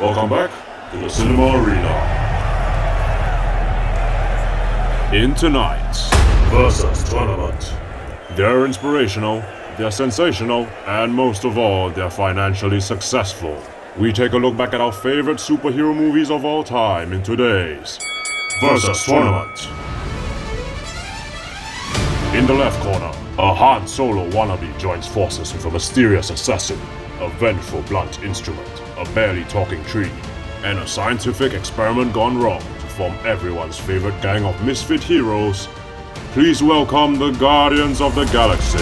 Welcome back to the cinema arena. In tonight's Versus Tournament, they're inspirational, they're sensational, and most of all, they're financially successful. We take a look back at our favorite superhero movies of all time in today's Versus Tournament. In the left corner, a Han Solo wannabe joins forces with a mysterious assassin, a vengeful blunt instrument, a barely talking tree, and a scientific experiment gone wrong to form everyone's favorite gang of misfit heroes. Please welcome the Guardians of the Galaxy.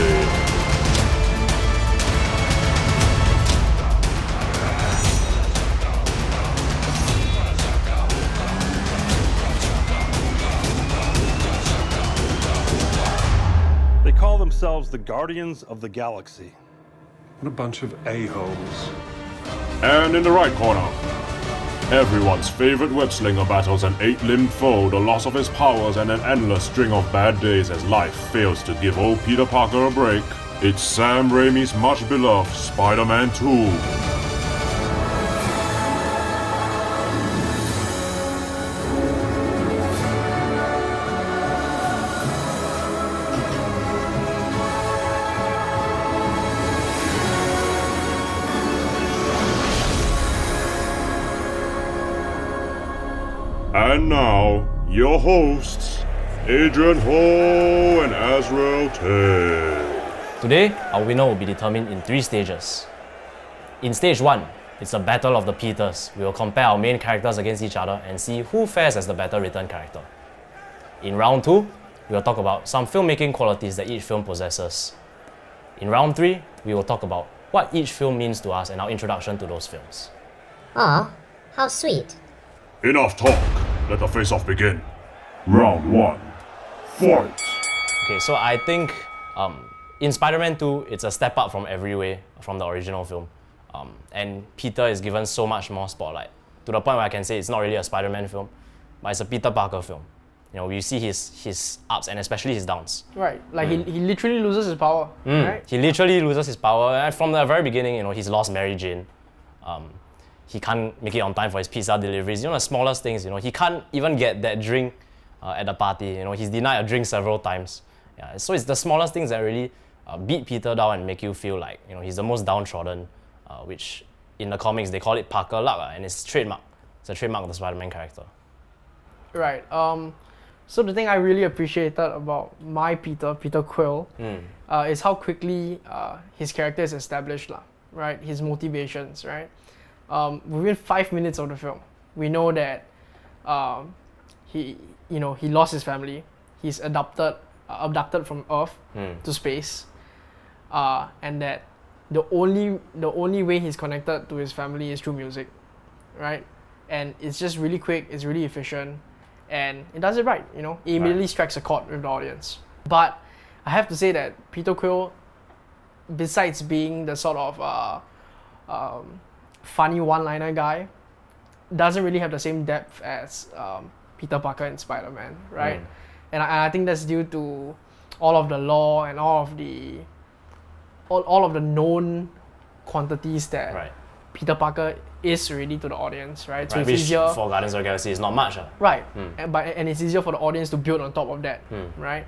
They call themselves the Guardians of the Galaxy. What a bunch of a-holes. And in the right corner, everyone's favorite web-slinger battles an eight-limbed foe, the loss of his powers, and an endless string of bad days as life fails to give old Peter Parker a break. It's Sam Raimi's much-beloved Spider-Man 2. And now, your hosts, Adrian and Azrael. Today, our winner will be determined in 3 stages. In stage 1, it's a battle of the Peters. We will compare our main characters against each other and see who fares as the better written character. In round 2, we will talk about some filmmaking qualities that each film possesses. In round 3, we will talk about what each film means to us and our introduction to those films. Aw, how sweet. Enough talk. Let the face-off begin. Round 1. Fight! Okay, so I think in Spider-Man 2, it's a step up from every way from the original film. And Peter is given so much more spotlight, to the point where I can say it's not really a Spider-Man film, but it's a Peter Parker film. You know, we see his ups and especially his downs. Right, like he literally loses his power, right? He literally loses his power, and from the very beginning, you know, he's lost Mary Jane. He can't make it on time for his pizza deliveries. You know, the smallest things, you know, he can't even get that drink at the party. You know, he's denied a drink several times. Yeah, so it's the smallest things that really beat Peter down and make you feel like, you know, he's the most downtrodden, which in the comics they call it Parker luck, and it's trademark. It's a trademark of the Spider-Man character. Right. So the thing I really appreciated about my Peter Quill, is how quickly his character is established, right? His motivations, right? Within 5 minutes of the film, we know that he lost his family. He's abducted from Earth to space, and that the only way he's connected to his family is through music, right? And it's just really quick, it's really efficient, and it does it right. You know, it immediately strikes a chord with the audience. But I have to say that Peter Quill, besides being the sort of funny one-liner guy, doesn't really have the same depth as Peter Parker and Spider-Man, right? And I think that's due to all of the lore and all of the known quantities that Peter Parker is already to the audience, right? So it's which easier for Guardians of the Galaxy is not much. right? And it's easier for the audience to build on top of that, right?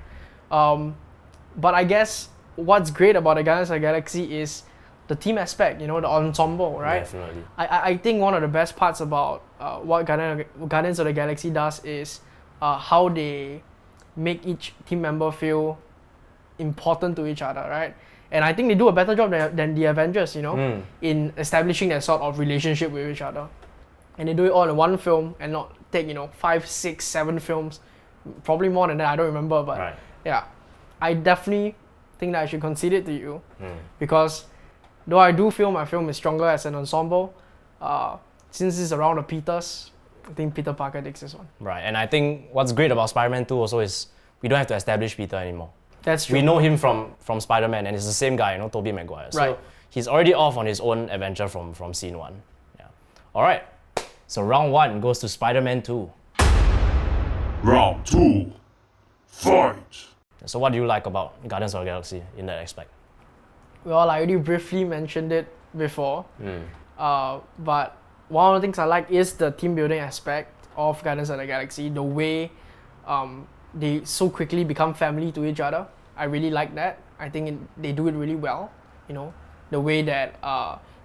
But I guess what's great about the Guardians of the Galaxy is the team aspect, you know, the ensemble, right? Definitely. I think one of the best parts about what Guardians of the Galaxy does is how they make each team member feel important to each other, right? And I think they do a better job than the Avengers, you know, in establishing that sort of relationship with each other. And they do it all in one film and not take, 5, 6, 7 films, probably more than that, I don't remember, but yeah. I definitely think that I should concede it to you because though I do feel my film is stronger as an ensemble, since it's around the Peters, I think Peter Parker takes this one. Right, and I think what's great about Spider-Man 2 also is we don't have to establish Peter anymore. That's true. We know him from Spider-Man, and it's the same guy, Tobey Maguire. So he's already off on his own adventure from scene 1. Yeah. All right, so round 1 goes to Spider-Man 2. Round 2. Fight! So what do you like about Guardians of the Galaxy in that aspect? Well, I already briefly mentioned it before, but one of the things I like is the team building aspect of Guardians of the Galaxy. The way they so quickly become family to each other. I really like that. I think they do it really well. You know, the way that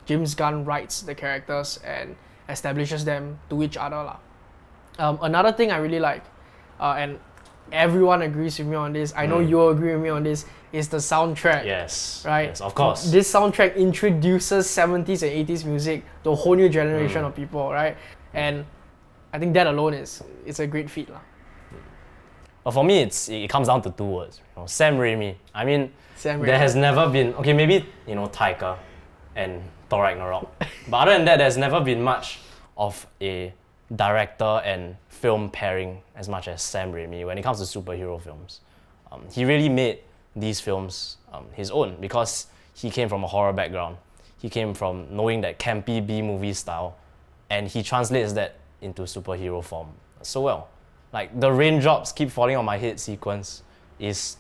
James Gunn writes the characters and establishes them to each other lah. Another thing I really like, and everyone agrees with me on this, I know you'll agree with me on this, is the soundtrack. Yes. Right? Yes, of course. This soundtrack introduces 70s and 80s music to a whole new generation of people, right? And I think that alone it's a great feat lah. But for me, it comes down to two words. You know, Sam Raimi. I mean, Sam there Raimi. has never been, okay, maybe, you know, Taika and Thor Ragnarok. But other than that, there's never been much of a director and film pairing as much as Sam Raimi when it comes to superhero films. He really made these films his own because he came from a horror background. He came from knowing that campy B-movie style, and he translates that into superhero form so well. Like the raindrops keep falling on my head sequence is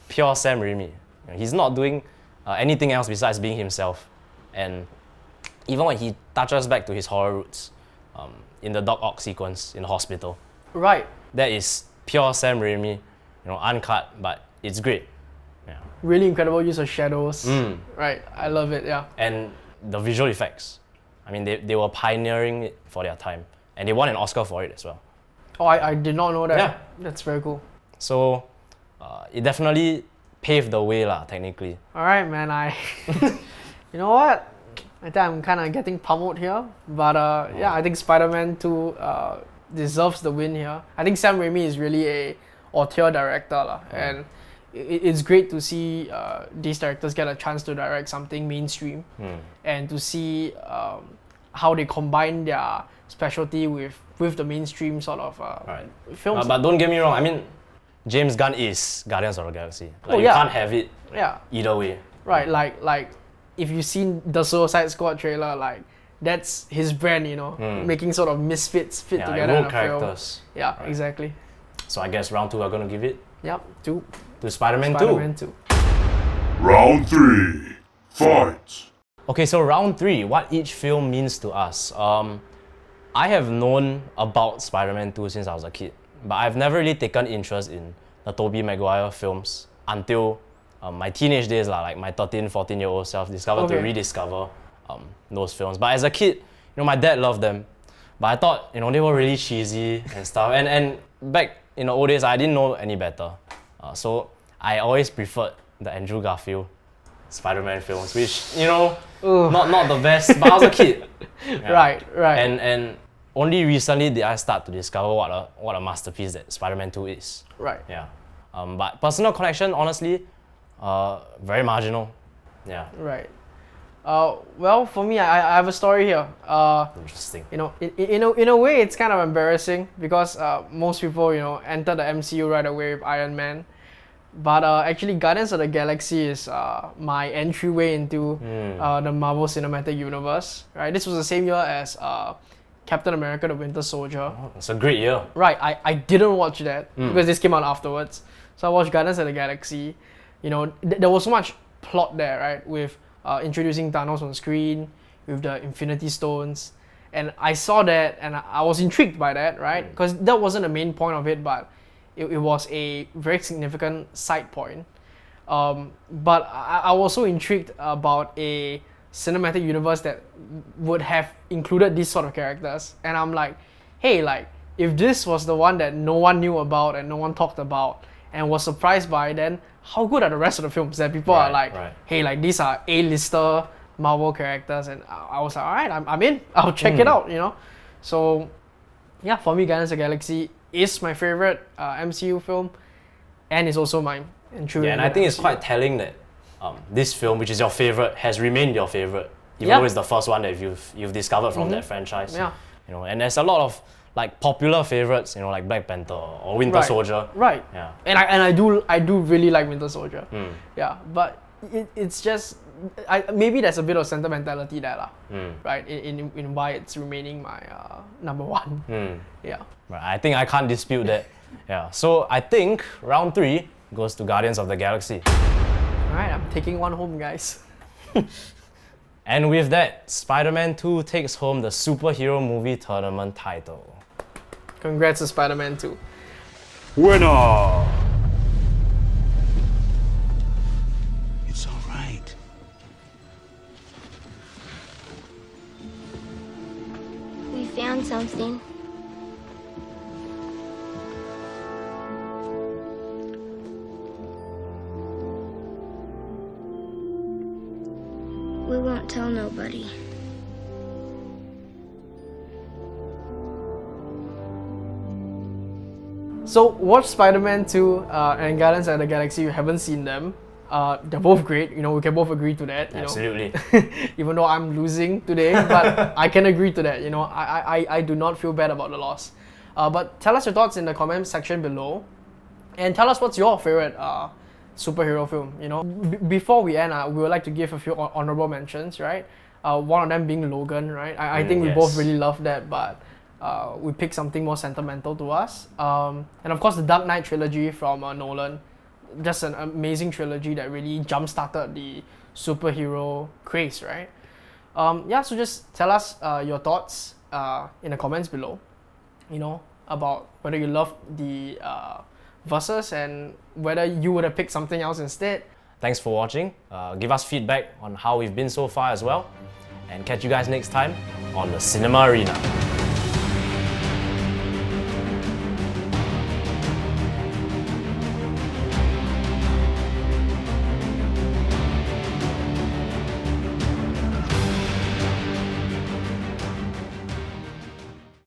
pure Sam Raimi. You know, he's not doing anything else besides being himself. And even when he touches back to his horror roots, in the Doc Ock sequence in the hospital, Right. that is pure Sam Raimi, you know, uncut, but it's great. Yeah. Really incredible use of shadows. Right. I love it, yeah. And the visual effects, I mean, they were pioneering it for their time, and they won an Oscar for it as well. Oh, I did not know that. Yeah. That's very cool. So it definitely paved the way lah, technically. All right, man. You know what? I think I'm kind of getting pummeled here, but yeah, I think Spider-Man 2 deserves the win here. I think Sam Raimi is really a auteur director lah, and it's great to see these directors get a chance to direct something mainstream, and to see how they combine their specialty with the mainstream sort of films. But don't get me wrong, I mean, James Gunn is Guardians of the Galaxy. Like, you yeah. can't have it Yeah. either way. Right, like if you've seen the Suicide Squad trailer, like that's his brand, you know, making sort of misfits fit Yeah, together like in role a characters. film. Yeah, exactly. So I guess round 2 we're gonna give it Yep, to to Spider-Man 2. Spider-Man 2. Round 3. Fight. Okay, so round 3, what each film means to us. I have known about Spider-Man 2 since I was a kid, but I've never really taken interest in the Tobey Maguire films until my teenage days, like my 13, 14-year-old self discovered to Okay. rediscover those films. But as a kid, you know, my dad loved them, but I thought, you know, they were really cheesy and stuff. And back in the old days, I didn't know any better. So I always preferred the Andrew Garfield Spider-Man films, which, you know, not the best, but I was a kid. Yeah. Right. And only recently did I start to discover what a masterpiece that Spider-Man 2 is. Right. Yeah. But personal connection, honestly, very marginal. Yeah. Right. Well, for me, I have a story here. Interesting. You know, in a way, it's kind of embarrassing because most people, you know, enter the MCU right away with Iron Man. But actually, Guardians of the Galaxy is my entryway into the Marvel Cinematic Universe. Right, this was the same year as Captain America: The Winter Soldier. Oh, it's a great year. Right, I didn't watch that because this came out afterwards. So I watched Guardians of the Galaxy. You know, there was so much plot there, right? With introducing Thanos on screen, with the Infinity Stones, and I saw that and I was intrigued by that, right? Because that wasn't the main point of it, but it was a very significant side point. But I was so intrigued about a cinematic universe that would have included these sort of characters. And I'm like, hey, like, if this was the one that no one knew about and no one talked about and was surprised by, then how good are the rest of the films that people are like, hey, like, these are A-lister Marvel characters? And I was like, all right, I'm in. I'll check it out, you know? So, yeah, for me, Guardians of the Galaxy is my favorite MCU film, and it's also mine. Yeah, and I think it's quite telling that this film, which is your favorite, has remained your favorite, even though it's the first one that you've discovered from that franchise. Yeah. You know, and there's a lot of like popular favorites, you know, like Black Panther or Winter Soldier. Right. Yeah. And I do really like Winter Soldier. Yeah, but it's just maybe there's a bit of sentimentality there lah. Right. In why it's remaining my number one. Yeah. Right. I think I can't dispute that. Yeah. So I think round 3 goes to Guardians of the Galaxy. All right, I'm taking one home, guys. And with that, Spider-Man 2 takes home the superhero movie tournament title. Congrats to Spider-Man 2. Winner! It's all right. We found something. We won't tell nobody. So watch Spider-Man 2 and Guardians of the Galaxy. You haven't seen them. They're both great. You know, we can both agree to that. You Absolutely. know? Even though I'm losing today, but I can agree to that. You know, I do not feel bad about the loss. But tell us your thoughts in the comment section below, and tell us what's your favorite superhero film. You know, before we end, we would like to give a few honorable mentions. Right, one of them being Logan. Right, I think we yes. both really love that, but. We picked something more sentimental to us. And of course, the Dark Knight trilogy from Nolan. Just an amazing trilogy that really jump-started the superhero craze, right? Yeah, so just tell us your thoughts in the comments below, you know, about whether you love the verses and whether you would have picked something else instead. Thanks for watching. Give us feedback on how we've been so far as well. And catch you guys next time on the Cinema Arena.